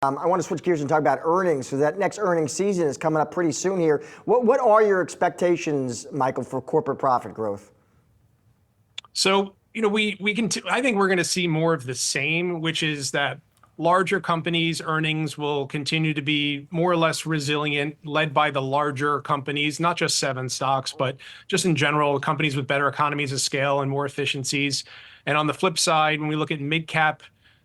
I want to switch gears and talk about earnings. So that next earnings season is coming up pretty soon here. What are your expectations, Michael, for corporate profit growth? So, I think we're going to see more of the same, which is that larger companies' earnings will continue to be more or less resilient, led by the larger companies, not just seven stocks, but just in general, companies with better economies of scale and more efficiencies. And on the flip side, when we look at mid-cap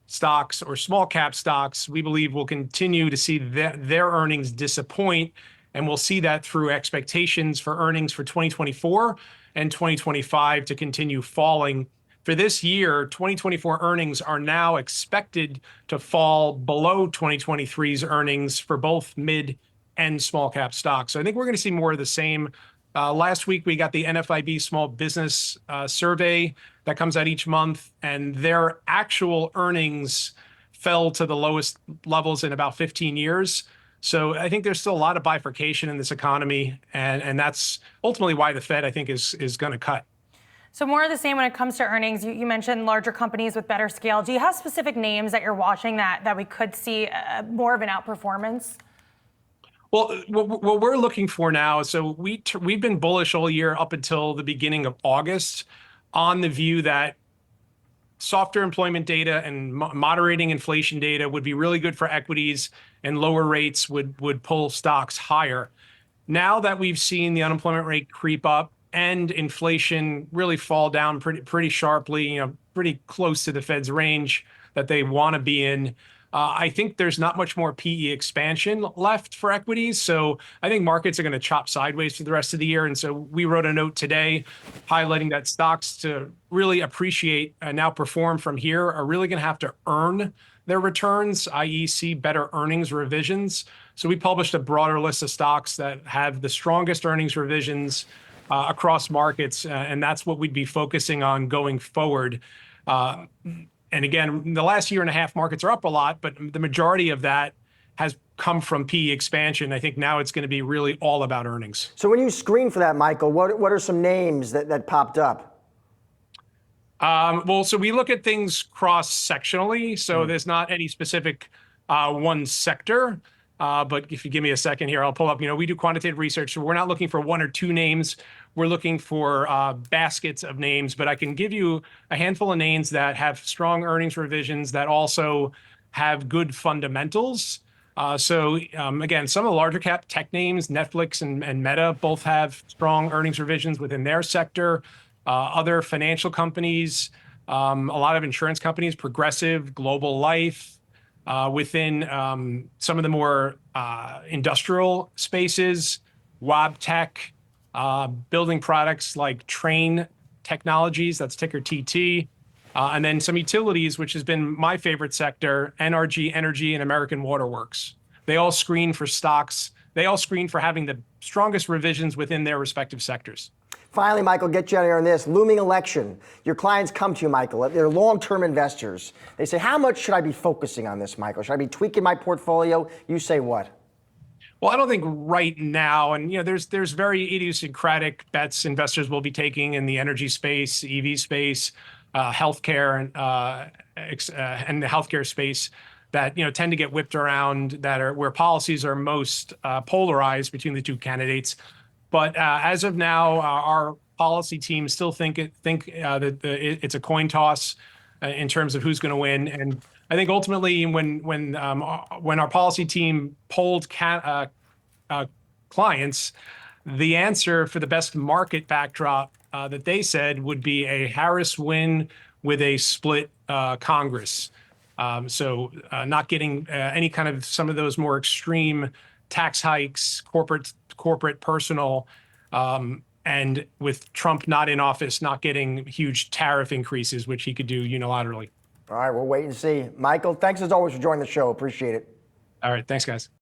stocks or small cap stocks, we believe we'll continue to see their earnings disappoint. And we'll see that through expectations for earnings for 2024 and 2025 to continue falling. For this year, 2024 earnings are now expected to fall below 2023's earnings for both mid and small cap stocks. So I think we're going to see more of the same. Last week, we got the NFIB Small Business Survey that comes out each month, and their actual earnings fell to the lowest levels in about 15 years. So I think there's still a lot of bifurcation in this economy, and that's ultimately why the Fed, I think, is going to cut. So more of the same when it comes to earnings. You mentioned larger companies with better scale. Do you have specific names that you're watching that we could see more of an outperformance? Well, what we're looking for now, so we've been bullish all year up until the beginning of August on the view that softer employment data and moderating inflation data would be really good for equities, and lower rates would pull stocks higher. Now that we've seen the unemployment rate creep up and inflation really fall down pretty sharply, pretty close to the Fed's range that they want to be in, I think there's not much more PE expansion left for equities. So I think markets are going to chop sideways for the rest of the year. And so we wrote a note today highlighting that stocks to really appreciate and outperform from here are really going to have to earn their returns, i.e. see better earnings revisions. So we published a broader list of stocks that have the strongest earnings revisions across markets. And that's what we'd be focusing on going forward. And again, in the last year and a half, markets are up a lot, but the majority of that has come from PE expansion. I think now it's going to be really all about earnings. So when you screen for that, Michael, what are some names that popped up? Well, so we look at things cross-sectionally. So there's not any specific one sector. But if you give me a second here, I'll pull up. We do quantitative research, so we're not looking for one or two names. We're looking for baskets of names. But I can give you a handful of names that have strong earnings revisions that also have good fundamentals. So again, some of the larger cap tech names, Netflix and Meta, both have strong earnings revisions within their sector. Other financial companies, a lot of insurance companies, Progressive, Global Life. Within some of the more industrial spaces, Wabtec, building products like Trane Technologies, that's ticker TT, and then some utilities, which has been my favorite sector, NRG Energy and American Waterworks. They all screen for stocks. They all screen for having the strongest revisions within their respective sectors. Finally, Michael, get you out of here on this. Looming election. Your clients come to you, Michael. They're long-term investors. They say, how much should I be focusing on this, Michael? Should I be tweaking my portfolio? You say what? Well, I don't think right now, and there's very idiosyncratic bets investors will be taking in the energy space, EV space, healthcare, and the healthcare space that tend to get whipped around, that are where policies are most polarized between the two candidates. But as of now, our policy team still think that it's a coin toss in terms of who's going to win. And I think ultimately, when our policy team polled clients, the answer for the best market backdrop that they said would be a Harris win with a split Congress. So not getting any kind of some of those more extreme tax hikes, corporate, personal, and with Trump not in office, not getting huge tariff increases, which he could do unilaterally. All right, we'll wait and see. Michael, thanks as always for joining the show. Appreciate it. All right, thanks, guys.